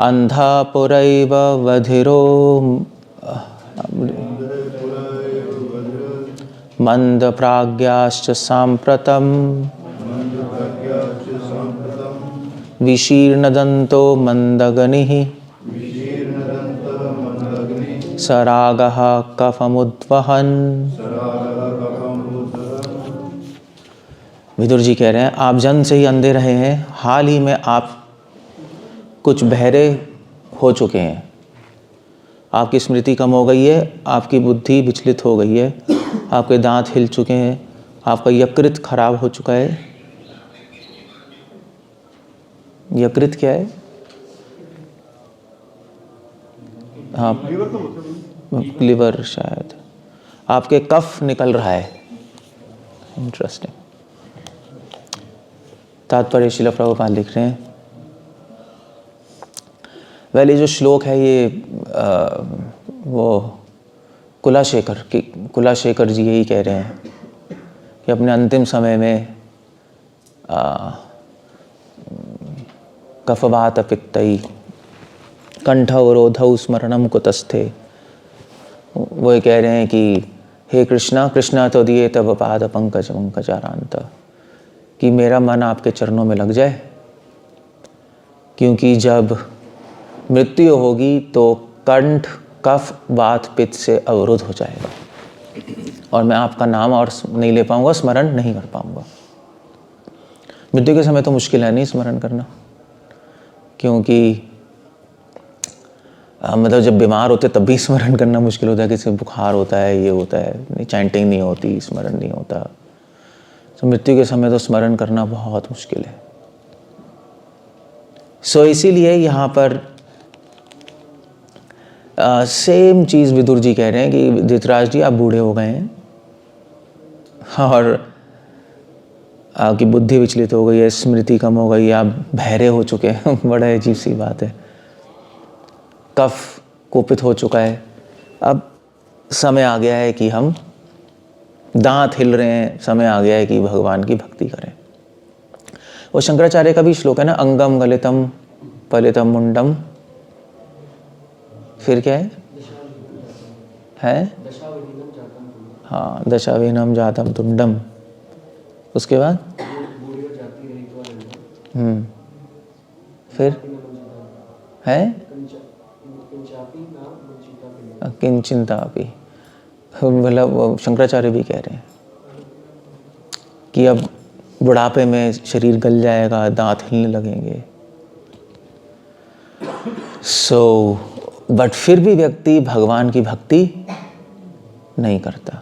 अंधापुरैव वधिरो मंदप्राज्ञाश्च साम्प्रतं विशीर्णदन्तो मंदगनिः सरागः कफमुद्वहन्। विदुर जी कह रहे हैं, आप जन्म से ही अंधे रहे हैं, हाल ही में आप कुछ बहरे हो चुके हैं, आपकी स्मृति कम हो गई है, आपकी बुद्धि विचलित हो गई है, आपके दांत हिल चुके हैं, आपका यकृत खराब हो चुका है। यकृत क्या है? हाँ, लिवर शायद। आपके कफ निकल रहा है। इंटरेस्टिंग। तात्पर्य श्रील प्रभुपाद लिख रहे हैं, ये जो श्लोक है ये वो कुलाशेखर जी यही कह रहे हैं कि अपने अंतिम समय में कफवात पित्तई कंठवरोधौ स्मरणम कुतस्थे। वो कह रहे हैं कि हे कृष्णा, कृष्णा तो दिए तब पाद पंकज पंकजारांत, कि मेरा मन आपके चरणों में लग जाए, क्योंकि जब मृत्यु होगी तो कंठ कफ वात पित्त से अवरुद्ध हो जाएगा और मैं आपका नाम और नहीं ले पाऊंगा, स्मरण नहीं कर पाऊंगा। मृत्यु के समय तो मुश्किल है नहीं स्मरण करना, क्योंकि मतलब जब बीमार होते तब भी स्मरण करना मुश्किल होता है, किसी बुखार होता है, ये होता है, नहीं चैंटिंग नहीं होती, स्मरण नहीं होता। तो मृत्यु के समय तो स्मरण करना बहुत मुश्किल है। सो इसीलिए यहाँ पर सेम चीज़ विदुर जी कह रहे हैं कि धृतराष्ट्र जी आप बूढ़े हो गए हैं और आपकी बुद्धि विचलित हो गई है, स्मृति कम हो गई है, आप बहरे हो चुके हैं। बड़ा अजीब सी बात है। कफ कुपित हो चुका है, अब समय आ गया है कि हम, दांत हिल रहे हैं, समय आ गया है कि भगवान की भक्ति करें। वो शंकराचार्य का भी श्लोक है ना, अंगम गलितम पलितम मुंडम, फिर क्या है? हाँ, दशाविहीनम जातम तुंडम, उसके बाद फिर है किंचिंतापि। मतलब शंकराचार्य भी कह रहे हैं कि अब बुढ़ापे में शरीर गल जाएगा, दांत हिलने लगेंगे। बट फिर भी व्यक्ति भगवान की भक्ति नहीं करता।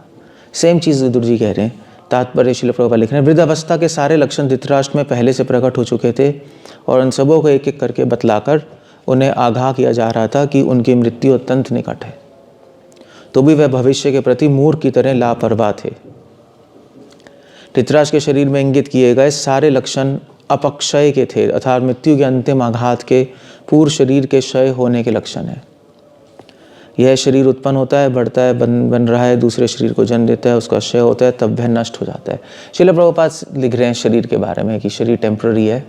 सेम चीज़ विदुर जी कह रहे हैं। तात्पर्य श्रील प्रभुपाद लिख रहे हैं, वृद्धावस्था के सारे लक्षण धृतराष्ट्र में पहले से प्रकट हो चुके थे और उन सबों को एक एक करके बतलाकर उन्हें आगाह किया जा रहा था कि उनकी मृत्यु अत्यंत निकट है। तो भी वह भविष्य के प्रति मूर्ख की तरह लापरवाह थे। धृतराष्ट्र के शरीर में इंगित किए गए सारे लक्षण अपक्षय के थे, अर्थात मृत्यु के अंतिम आघात के पूर्व शरीर के क्षय होने के लक्षण है। यह शरीर उत्पन्न होता है, बढ़ता है, बन रहा है, दूसरे शरीर को जन्म देता है, उसका क्षय होता है, तब वह नष्ट हो जाता है। श्रील प्रभुपाद लिख रहे हैं शरीर के बारे में कि शरीर टेम्पररी है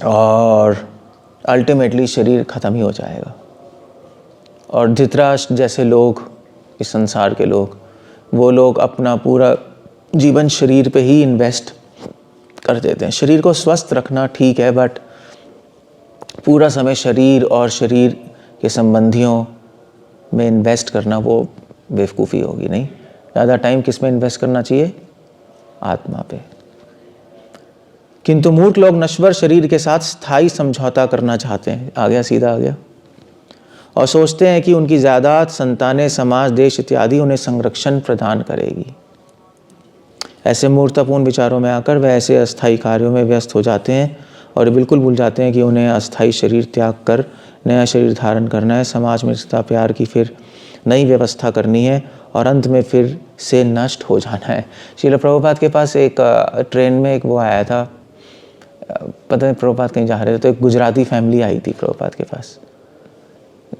और अल्टीमेटली शरीर खत्म ही हो जाएगा। और धृतराष्ट्र जैसे लोग, इस संसार के लोग, वो लोग अपना पूरा जीवन शरीर पे ही इन्वेस्ट कर देते हैं। शरीर को स्वस्थ रखना ठीक है, बट पूरा समय शरीर और शरीर के संबंधियों में इन्वेस्ट करना वो बेवकूफ़ी होगी। नहीं, ज़्यादा टाइम किस में इन्वेस्ट करना चाहिए? आत्मा पे। किंतु मूर्ख लोग नश्वर शरीर के साथ स्थायी समझौता करना चाहते हैं, आ गया, सीधा आ गया, और सोचते हैं कि उनकी जायदाद, संतानें, समाज, देश इत्यादि उन्हें संरक्षण प्रदान करेगी। ऐसे मूर्खतापूर्ण विचारों में आकर वे ऐसे अस्थायी कार्यों में व्यस्त हो जाते हैं और बिल्कुल भूल जाते हैं कि उन्हें अस्थायी शरीर त्याग कर नया शरीर धारण करना है, समाज में रिश्ता प्यार की फिर नई व्यवस्था करनी है और अंत में फिर से नष्ट हो जाना है। श्रील प्रभुपाद के पास एक ट्रेन में एक वो आया था, पता नहीं प्रभुपाद कहीं जा रहे थे, तो एक गुजराती फैमिली आई थी प्रभुपाद के पास।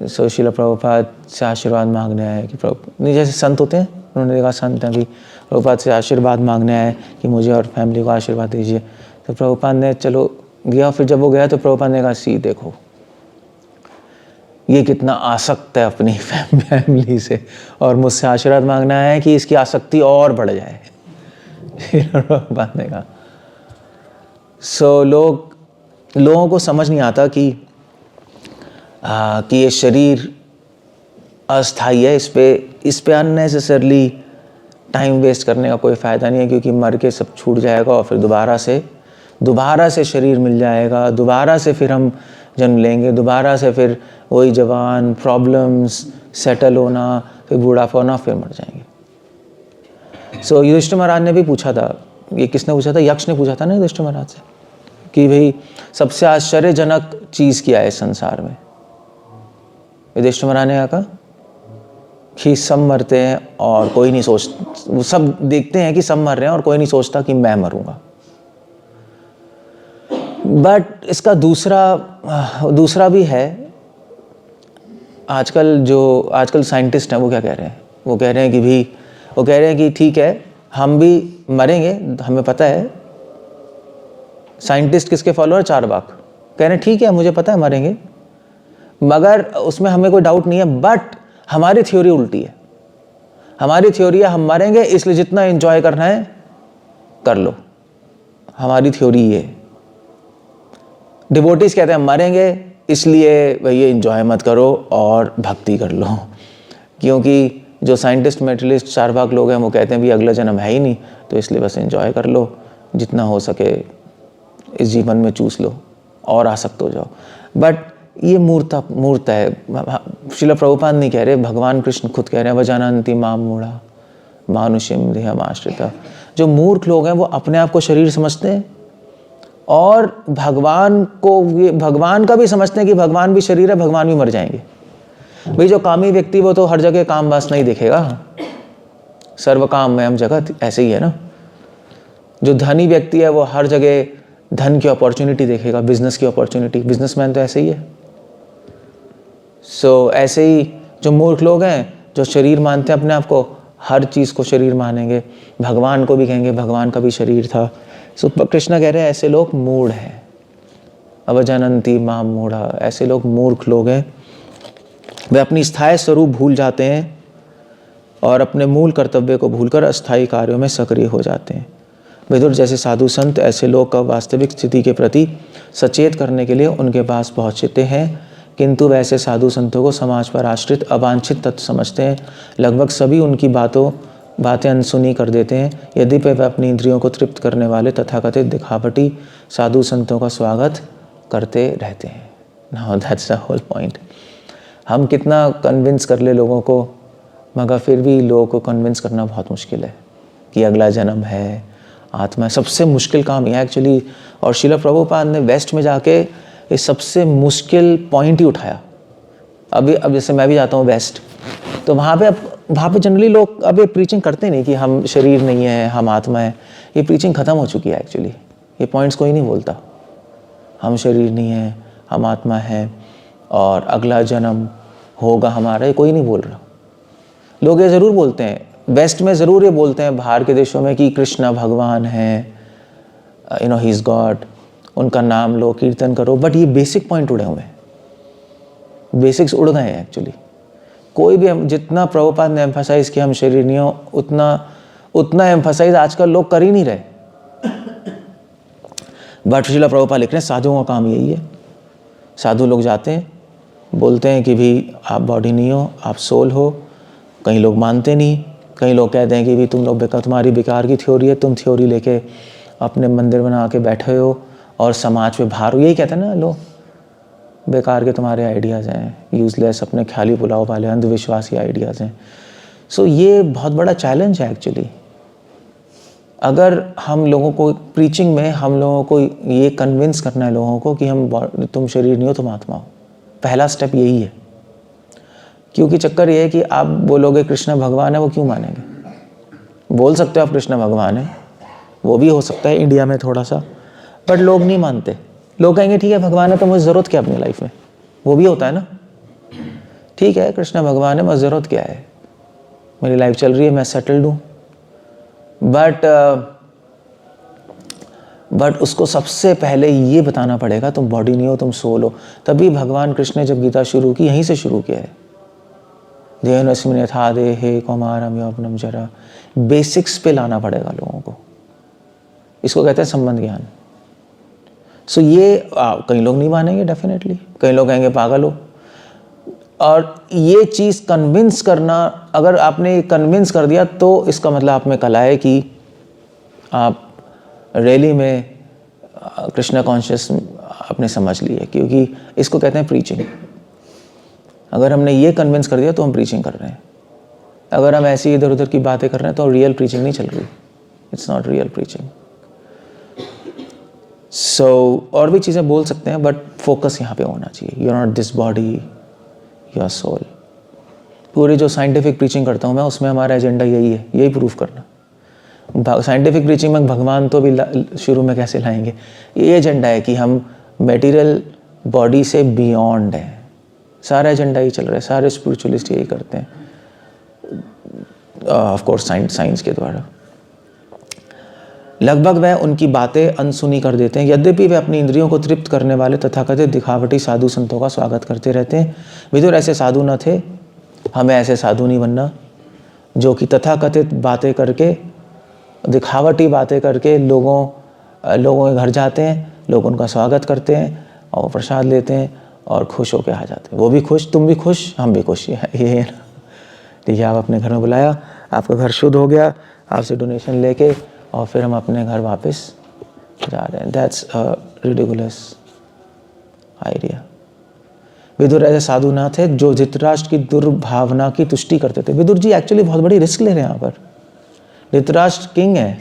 सो श्रील प्रभुपाद से आशीर्वाद मांगने आए कि प्रभु, नहीं जैसे संत होते हैं, उन्होंने देखा संत हैं, अभी प्रभुपाद से आशीर्वाद मांगने आए कि मुझे और फैमिली को आशीर्वाद दीजिए। तो प्रभुपाद ने चलो गया। फिर जब वो गया तो प्रभुपाद ने कहा, सी देखो ये कितना आसक्त है अपनी फैमिली से, और मुझसे आशीर्वाद मांगना है कि इसकी आसक्ति और बढ़ जाए। प्रभुपाद ने कहा। लोगों को समझ नहीं आता कि ये शरीर अस्थाई है, इस पे अननेसेसरली टाइम वेस्ट करने का कोई फ़ायदा नहीं है, क्योंकि मर के सब छूट जाएगा और फिर दोबारा से शरीर मिल जाएगा, दोबारा से फिर हम जन्म लेंगे, दोबारा से फिर वही जवान, प्रॉब्लम्स, सेटल होना, फिर बूढ़ापा होना, फिर मर जाएंगे। सो युधिष्ठिर महाराज ने भी पूछा था, ये किसने पूछा था? यक्ष ने पूछा था ना युधिष्ठिर महाराज से, कि भाई सबसे आश्चर्यजनक चीज़ क्या है संसार में? युधिष्ठिर महाराज ने कहा कि सब मरते हैं और कोई नहीं सोचता, सब देखते हैं कि सब मर रहे हैं और कोई नहीं सोचता कि मैं मरूंगा। बट इसका दूसरा भी है। आजकल साइंटिस्ट हैं, वो क्या कह रहे हैं? वो कह रहे हैं कि ठीक है हम भी मरेंगे, हमें पता है। साइंटिस्ट किसके फॉलोअर? चारवाक। कह रहे हैं ठीक है मुझे पता है मरेंगे, मगर उसमें हमें कोई डाउट नहीं है, बट हमारी थ्योरी उल्टी है। हमारी थ्योरी है हम मरेंगे इसलिए जितना एंजॉय करना है कर लो। हमारी थ्योरी ये। डिवोटीज कहते हैं मरेंगे इसलिए भैया एंजॉय मत करो और भक्ति कर लो। क्योंकि जो साइंटिस्ट, मेटलिस्ट, चारवाक लोग हैं वो कहते हैं भी अगला जन्म है ही नहीं, तो इसलिए बस एंजॉय कर लो, जितना हो सके इस जीवन में चूस लो और आसक्त हो जाओ। बट ये मूर्त है। श्रील प्रभुपाद नहीं कह रहे, भगवान कृष्ण खुद कह रहे हैं, वजानन्ति माम मूढ़ा मानुष्यम देहम आश्रिता। जो मूर्ख लोग हैं वो अपने आप को शरीर समझते हैं और भगवान का भी समझते हैं कि भगवान भी शरीर है, भगवान भी मर जाएंगे। भाई जो कामी व्यक्ति वो तो हर जगह काम वासना ही देखेगा, सर्व काम में हम जगत, ऐसे ही है ना। जो धनी व्यक्ति है वो हर जगह धन की अपॉर्चुनिटी देखेगा, बिजनेस की अपॉर्चुनिटी। बिजनेसमैन तो ऐसे ही है। सो ऐसे ही जो मूर्ख लोग हैं, जो शरीर मानते हैं अपने आप को, हर चीज़ को शरीर मानेंगे, भगवान को भी कहेंगे भगवान का भी शरीर था। सो कृष्ण कह रहे हैं ऐसे लोग मूढ़ हैं। अवजानन्ति माम मूढ़ा, ऐसे लोग मूर्ख लोग हैं। वे अपनी स्थायी स्वरूप भूल जाते हैं और अपने मूल कर्तव्य को भूलकर अस्थायी कार्यों में सक्रिय हो जाते हैं। विदुर जैसे साधु संत ऐसे लोग का वास्तविक स्थिति के प्रति सचेत करने के लिए उनके पास पहुँचते हैं, किंतु वैसे साधु संतों को समाज पर आश्रित अवांछित तत्व समझते हैं। लगभग सभी उनकी बातें अनसुनी कर देते हैं, यदि वे अपनी इंद्रियों को तृप्त करने वाले तथाकथित दिखावटी साधु संतों का स्वागत करते रहते हैं। Now that's the whole point. हम कितना कन्विंस कर ले लोगों को, मगर फिर भी लोगों को कन्विंस करना बहुत मुश्किल है कि अगला जन्म है, आत्मा है। सबसे मुश्किल काम यह एक्चुअली, और श्रील प्रभुपाद ने वेस्ट में जाके ये सबसे मुश्किल पॉइंट ही उठाया। अब जैसे मैं भी जाता हूँ वेस्ट, तो वहाँ पे जनरली लोग अब ये प्रीचिंग करते नहीं कि हम शरीर नहीं है, हम आत्मा है। ये प्रीचिंग ख़त्म हो चुकी है एक्चुअली। ये पॉइंट्स कोई नहीं बोलता, हम शरीर नहीं है, हम आत्मा है और अगला जन्म होगा हमारा, ये कोई नहीं बोल रहा। लोग ये ज़रूर बोलते हैं, वेस्ट में ज़रूर ये बोलते हैं, बाहर के देशों में, कि कृष्णा भगवान है, ही इज़ गॉड, उनका नाम लो, कीर्तन करो। बट ये बेसिक पॉइंट उड़े हुए हैं, बेसिक्स उड़ गए हैं एक्चुअली। कोई भी जितना प्रभुपाद ने एम्फसाइज किया हम शरीर नहीं हो, उतना एम्फसाइज आजकल लोग कर ही नहीं रहे। बट श्रील प्रभुपाद लिख रहे हैं साधुओं का काम यही है। साधु लोग जाते हैं, बोलते हैं कि भी आप बॉडी नहीं हो, आप सोल हो। कई लोग मानते नहीं, कई लोग कहते हैं कि भी तुम लोग तुम्हारी बेकार की थ्योरी है, तुम थ्योरी लेके अपने मंदिर बना के बैठे हो और समाज पे भार हो। यही कहते हैं ना लोग, बेकार के तुम्हारे आइडियाज़ हैं, यूज़लेस, अपने ख्याली पुलाव वाले अंधविश्वासी आइडियाज़ हैं। सो ये बहुत बड़ा चैलेंज है एक्चुअली। अगर हम लोगों को प्रीचिंग में हम लोगों को ये कन्विंस करना है लोगों को कि तुम शरीर नहीं हो, तुम आत्मा हो, पहला स्टेप यही है। क्योंकि चक्कर ये है कि आप बोलोगे कृष्ण भगवान है, वो क्यों मानेंगे? बोल सकते हो आप कृष्ण भगवान है, वो भी हो सकता है इंडिया में थोड़ा सा, बट लोग नहीं मानते। लोग कहेंगे ठीक है भगवान है तो मुझे ज़रूरत क्या अपनी लाइफ में, वो भी होता है ना। ठीक है कृष्ण भगवान है, मुझे ज़रूरत क्या है, मेरी लाइफ चल रही है, मैं सेटल्ड हूँ। बट बट उसको सबसे पहले ये बताना पड़ेगा तुम बॉडी नहीं हो, तुम सोल हो। तभी भगवान कृष्ण ने जब गीता शुरू की यहीं से शुरू किया है, देहनस्मिन् यथा देहे कौमारम यौवनम जरा। बेसिक्स पे लाना पड़ेगा लोगों को, इसको कहते हैं संबंध ज्ञान। सो ये कई लोग नहीं मानेंगे डेफिनेटली, कई लोग कहेंगे पागल हो। और ये चीज़ कन्विंस करना, अगर आपने कन्विंस कर दिया तो इसका मतलब आप में कला है कि आप रैली में कृष्णा कॉन्शियस आपने समझ ली है, क्योंकि इसको कहते हैं प्रीचिंग। अगर हमने ये कन्विंस कर दिया तो हम प्रीचिंग कर रहे हैं। अगर हम ऐसी इधर उधर की बातें कर रहे हैं तो रियल प्रीचिंग नहीं चल रही, इट्स नॉट रियल प्रीचिंग। सो और भी चीज़ें बोल सकते हैं बट फोकस यहाँ पे होना चाहिए। You are not this body, you are soul. पूरी जो साइंटिफिक प्रीचिंग करता हूँ मैं, उसमें हमारा एजेंडा यही है, यही प्रूफ करना। साइंटिफिक प्रीचिंग में भगवान तो भी शुरू में कैसे लाएंगे, ये एजेंडा है कि हम मटेरियल बॉडी से बियॉन्ड हैं। सारा एजेंडा ही चल रहा है, सारे स्पिरिचुअलिस्ट यही करते हैं, ऑफ कोर्स साइंस के द्वारा। लगभग वह उनकी बातें अनसुनी कर देते हैं, यद्यपि वे अपनी इंद्रियों को तृप्त करने वाले तथाकथित दिखावटी साधु संतों का स्वागत करते रहते हैं। विदुर ऐसे साधु न थे, हमें ऐसे साधु नहीं बनना जो कि तथाकथित बातें करके, दिखावटी बातें करके लोगों के घर जाते हैं, लोग उनका स्वागत करते हैं और प्रसाद लेते हैं और खुश होकर आ जाते हैं। वो भी खुश, तुम भी खुश, हम भी खुश। ये है ना, ठीक है। आप अपने घर में बुलाया, आपका घर शुद्ध हो गया, आपसे डोनेशन लेके और फिर हम अपने घर वापस जा रहे हैं। That's a ridiculous idea. Vidur ऐसे साधु ना थे जो धृतराष्ट्र की दुर्भावना की तुष्टि करते थे। विदुर जी एक्चुअली बहुत बड़ी रिस्क ले रहे हैं यहाँ पर। धृतराष्ट्र किंग है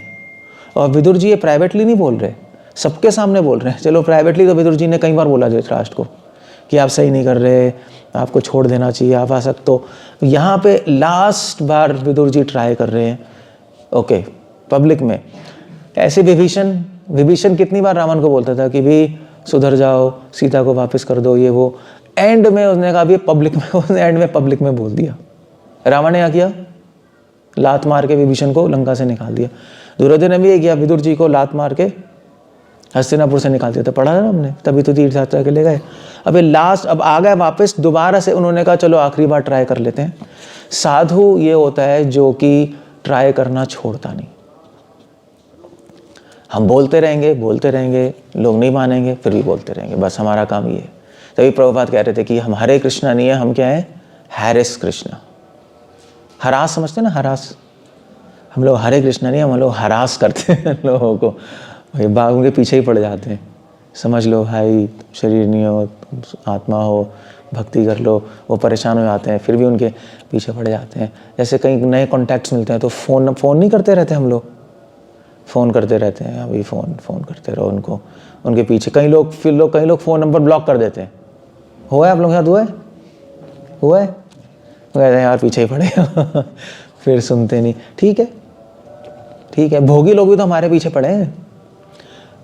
और विदुर जी ये प्राइवेटली नहीं बोल रहे, सबके सामने बोल रहे हैं। चलो प्राइवेटली तो विदुर जी ने कई बार बोला धृतराष्ट्र को कि आप सही नहीं कर रहे, आपको छोड़ देना चाहिए, आप आ सकते हो। यहाँ पे लास्ट बार विदुर जी ट्राई कर रहे हैं, ओके, पब्लिक में। ऐसे विभीषण कितनी बार रावण को बोलता था कि भी सुधर जाओ, सीता को वापस कर दो, ये वो। एंड में उसने कहा भी पब्लिक में, उसने एंड में पब्लिक में बोल दिया। रावण ने क्या किया, लात मार के विभीषण को लंका से निकाल दिया। दुर्योधन ने भी ये किया, विदुर जी को लात मार के हस्तिनापुर से निकाल दिया था, पढ़ा था हमने, तभी तो तीर्थ यात्रा के ले गए। अब लास्ट, अब आ गए वापस दोबारा से, उन्होंने कहा चलो आखिरी बार ट्राई कर लेते हैं। साधु ये होता है जो कि ट्राई करना छोड़ता नहीं। हम बोलते रहेंगे, लोग नहीं मानेंगे, फिर भी बोलते रहेंगे, बस हमारा काम ये है। तभी प्रभुपाद कह रहे थे कि हम हरे कृष्णा नहीं है, हम क्या है, हैरिस कृष्णा। हरास समझते ना, हरास। हम लोग हरे कृष्णा नहीं, हम लोग हरास करते हैं लोगों को, भाई बाघों के पीछे ही पड़ जाते हैं। समझ लो भाई, शरीर नहीं हो, आत्मा हो, भक्ति कर लो। वो परेशान हो जाते हैं, फिर भी उनके पीछे पड़ जाते हैं। जैसे कई नए कॉन्टैक्ट्स मिलते हैं तो फ़ोन नहीं करते रहते हम लोग, फ़ोन करते रहते हैं, अभी फ़ोन करते रहो उनको, उनके पीछे। कई लोग फ़ोन नंबर ब्लॉक कर देते हैं। हुआ है आप लोगों के साथ? हुआ है? कहते हैं यार पीछे ही पड़े फिर सुनते नहीं। ठीक है, भोगी लोग भी तो हमारे पीछे पड़े हैं।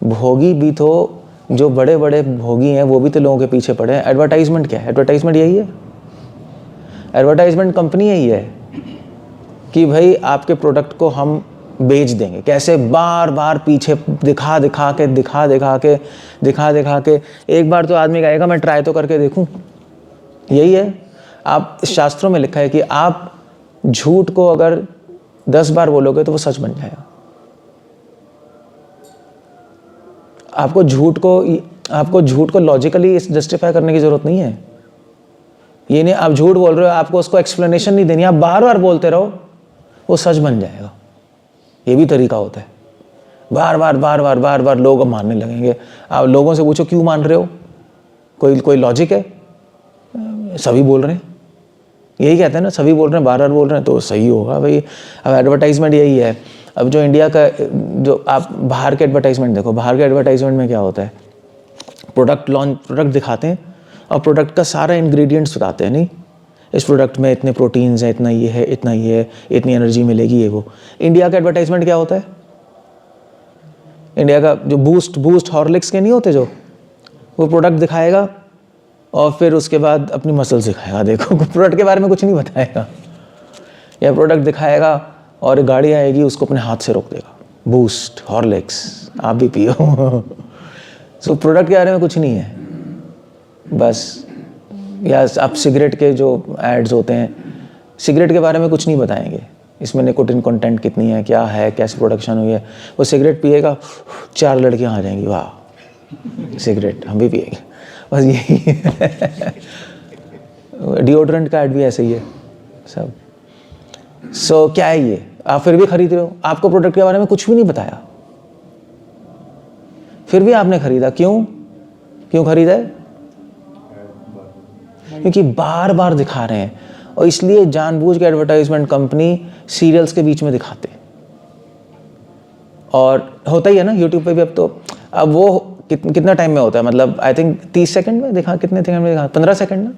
भोगी भी तो, जो बड़े बड़े भोगी हैं वो भी तो लोगों के पीछे पड़े हैं। एडवर्टाइजमेंट क्या है? एडवर्टाइजमेंट यही है, एडवर्टाइजमेंट कंपनी यही है कि भाई आपके प्रोडक्ट को हम बेच देंगे। कैसे? बार बार पीछे दिखा के एक बार तो आदमी कहेगा मैं ट्राई तो करके देखूं। यही है। आप शास्त्रों में लिखा है कि आप झूठ को अगर 10 बार बोलोगे तो वो सच बन जाएगा। आपको झूठ को लॉजिकली जस्टिफाई करने की जरूरत नहीं है। ये नहीं आप झूठ बोल रहे हो, आपको उसको एक्सप्लेनेशन नहीं देनी, आप बार बार बोलते रहो, वो सच बन जाएगा। ये भी तरीका होता है। बार बार लोग मानने लगेंगे। आप लोगों से पूछो क्यों मान रहे हो, कोई लॉजिक है? सभी बोल रहे हैं, यही कहते हैं ना, सभी बोल रहे हैं, बार बोल रहे हैं तो सही होगा भाई। अब एडवर्टाइजमेंट यही है। अब जो इंडिया का, जो आप बाहर के एडवर्टाइजमेंट देखो, बाहर के एडवर्टाइजमेंट में क्या होता है, प्रोडक्ट दिखाते हैं और प्रोडक्ट का सारा इंग्रेडिएंट्स बताते हैं। नहीं, इस प्रोडक्ट में इतने प्रोटीन्स हैं, इतना ये है, इतनी एनर्जी मिलेगी, ये वो। इंडिया का एडवर्टाइजमेंट क्या होता है? इंडिया का जो बूस्ट हॉर्लिक्स के नहीं होते, जो वो प्रोडक्ट दिखाएगा और फिर उसके बाद अपनी मसल्स दिखाएगा। देखो, प्रोडक्ट के बारे में कुछ नहीं बताएगा। या प्रोडक्ट दिखाएगा और एक गाड़ी आएगी, उसको अपने हाथ से रोक देगा, बूस्ट, हॉर्लिक्स, आप भी पियो। सो प्रोडक्ट के बारे में कुछ नहीं है बस। या आप सिगरेट के जो एड्स होते हैं, सिगरेट के बारे में कुछ नहीं बताएंगे, इसमें निकोटिन कंटेंट कितनी है, क्या है, कैसे प्रोडक्शन हुई है। वो सिगरेट पिएगा, 4 लड़कियां आ जाएंगी, वाह सिगरेट हम भी पिएंगे, बस यही। डिओड्रेंट का एड भी ऐसे ही है सब। सो क्या है ये, आप फिर भी खरीद रहे हो, आपको प्रोडक्ट के बारे में कुछ भी नहीं बताया, फिर भी आपने खरीदा। क्यों खरीदा है? क्योंकि बार बार दिखा रहे हैं, और इसलिए जानबूझ के एडवर्टाइजमेंट कंपनी सीरियल्स के बीच में दिखाते। और होता ही है ना यूट्यूब पे भी अब तो। अब वो कितना टाइम में होता है, मतलब आई थिंक 30 सेकंड में दिखा, कितने सेकंड में दिखा, 15 सेकंड ना,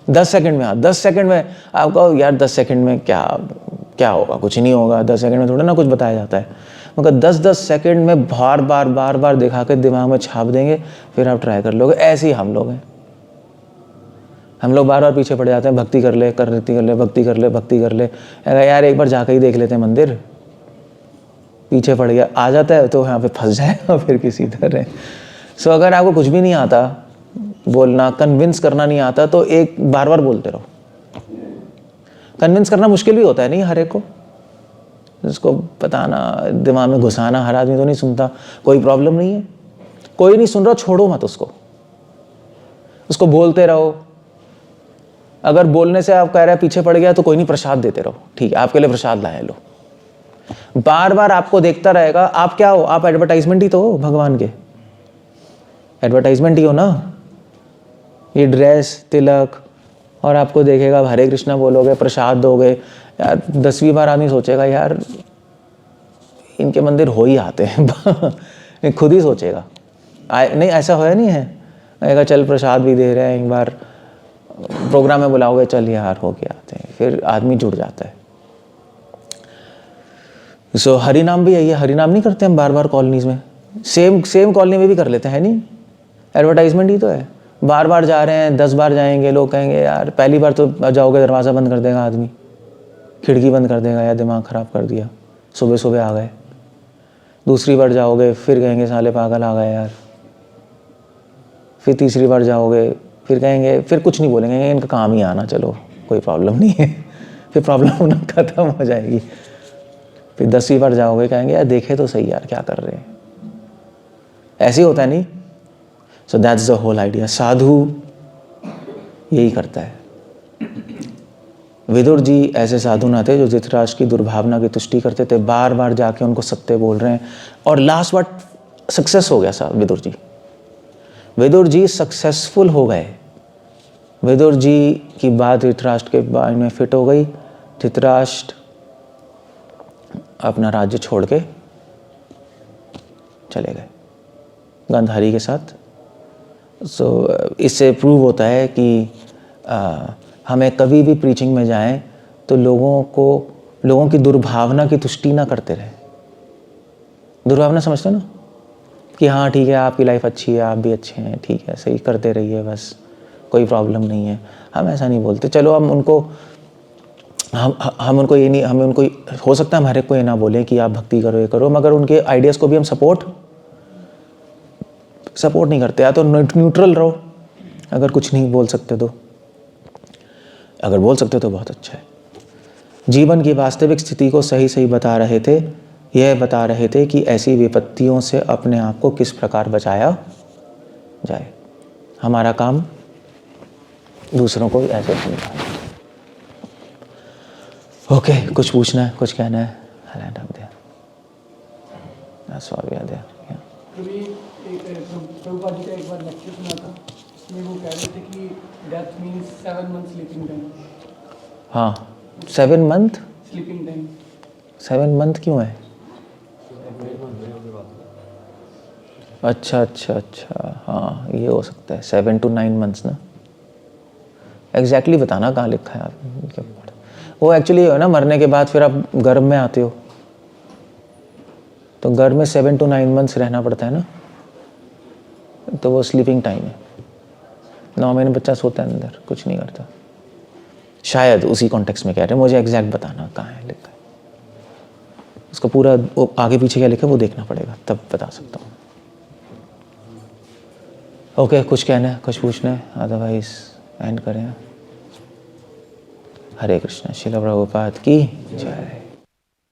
10 सेकंड में। हाँ 10 सेकंड में आप कहो यार 10 सेकंड में क्या होगा, कुछ नहीं होगा, 10 सेकंड में थोड़ा ना कुछ बताया जाता है। मगर 10-10 सेकंड में बार बार दिखा के दिमाग में छाप देंगे, फिर आप ट्राई कर लोगे। ऐसे ही हम लोग हैं, हम लोग बार बार पीछे पड़ जाते हैं, भक्ति कर ले, भक्ति कर ले। अगर यार एक बार जाकर ही देख लेते हैं मंदिर, पीछे पड़ गया आ जाता है तो यहाँ पे फंस जाएगा फिर किसी तरह। सो अगर आपको कुछ भी नहीं आता बोलना, कन्विंस करना नहीं आता, तो एक बार बोलते रहो। कन्विंस करना मुश्किल भी होता है नहीं हर एक को, जिसको बताना, दिमाग में घुसाना, हर आदमी तो नहीं सुनता। कोई प्रॉब्लम नहीं है, कोई नहीं सुन रहा, छोड़ो मत उसको बोलते रहो। अगर बोलने से आप कह रहे हैं पीछे पड़ गया तो कोई नहीं, प्रसाद देते रहो, ठीक है आपके लिए प्रसाद लाए लो। बार बार आपको देखता रहेगा। आप क्या हो, आप एडवर्टाइजमेंट ही तो हो भगवान के, एडवर्टाइजमेंट ही हो ना। ये ड्रेस, तिलक, और आपको देखेगा हरे कृष्णा बोलोगे, प्रसाद दोगे, यार 10वीं बार आदमी सोचेगा यार इनके मंदिर हो ही आते हैं। खुद ही सोचेगा। नहीं ऐसा होया नहीं है, कहेगा चल प्रसाद भी दे रहे हैं, एक बार प्रोग्राम में बुलाओगे, चल यार हो के आते हैं, फिर आदमी जुड़ जाता है। सो हरि नाम भी यही है, हरि नाम नहीं करते हम बार बार कॉलोनीज में, सेम कॉलोनी में भी कर लेते हैं, नहीं एडवर्टाइजमेंट ही तो है। बार बार जा रहे हैं, 10 बार जाएंगे, लोग कहेंगे यार पहली बार तो जाओगे दरवाज़ा बंद कर देगा आदमी, खिड़की बंद कर देगा, यार दिमाग ख़राब कर दिया, सुबह आ गए। दूसरी बार जाओगे फिर कहेंगे साले पागल आ गए यार। फिर तीसरी बार जाओगे फिर कहेंगे, फिर कुछ नहीं बोलेंगे, इनका काम ही आना, चलो कोई प्रॉब्लम नहीं है। फिर प्रॉब्लम होना ख़त्म हो जाएगी। फिर 10वीं बार जाओगे कहेंगे यार देखे तो सही यार क्या कर रहे हैं। ऐसे ही होता है नहीं। So that's the whole idea. साधु यही करता है। विदुर जी ऐसे साधु न थे जो धृतराष्ट्र की दुर्भावना की तुष्टि करते थे, बार बार जाके उनको सत्य बोल रहे हैं, और लास्ट बार सक्सेस हो गया साहब विदुर जी सक्सेसफुल हो गए। विदुर जी की बात धृतराष्ट्र के बारे में फिट हो गई। धृतराष्ट्र अपना राज्य छोड़ के चले गए गांधारी के साथ। सो इससे प्रूव होता है कि हमें कभी भी प्रीचिंग में जाएं तो लोगों की दुर्भावना की तुष्टि ना करते रहे। दुर्भावना समझते हो ना, कि हाँ ठीक है आपकी लाइफ अच्छी है, आप भी अच्छे हैं, ठीक है सही करते रहिए, बस कोई प्रॉब्लम नहीं है। हम ऐसा नहीं बोलते। चलो हम उनको ये नहीं, हमें उनको हो सकता है हमारे को ये ना बोले कि आप भक्ति करो ये करो, मगर उनके आइडियाज़ को भी हम सपोर्ट नहीं करते। या तो न्यूट्रल रहो, अगर कुछ नहीं बोल सकते तो, अगर बोल सकते तो बहुत अच्छा है। जीवन की वास्तविक स्थिति को सही बता रहे थे। यह बता रहे थे कि ऐसी विपत्तियों से अपने आप को किस प्रकार बचाया जाए। हमारा काम दूसरों को ऐसे समझाना। ओके, कुछ पूछना है, कुछ कहना है? Hand up there, that's all we are there. कभी प्रभुपाद जी का एक बार लेक्चर सुना था, उसमें वो कह रहे थे कि death means 7 month sleeping time. हाँ 7 मंथ स्लीपिंग टाइम। 7 मंथ क्यों है? अच्छा, हाँ ये हो सकता है 7 to 9 मंथ्स ना। एग्जैक्टली बताना कहाँ लिखा है आप। वो एक्चुअली है ना, मरने के बाद फिर आप गर्भ में आते हो, तो गर्भ में 7 to 9 मंथ्स रहना पड़ता है ना, तो वो स्लीपिंग टाइम है। 9 महीने बच्चा सोता है अंदर, कुछ नहीं करता। शायद उसी कॉन्टेक्स्ट में कह रहे हैं, मुझे एग्जैक्ट बताना कहाँ है लिखा है। उसका पूरा वो आगे पीछे क्या लिखा है वो देखना पड़ेगा, तब बता सकता हूँ। ओके, कुछ कहना है, कुछ पूछना है, अदरवाइज एंड करें। हरे कृष्ण। श्रील प्रभुपाद की जय।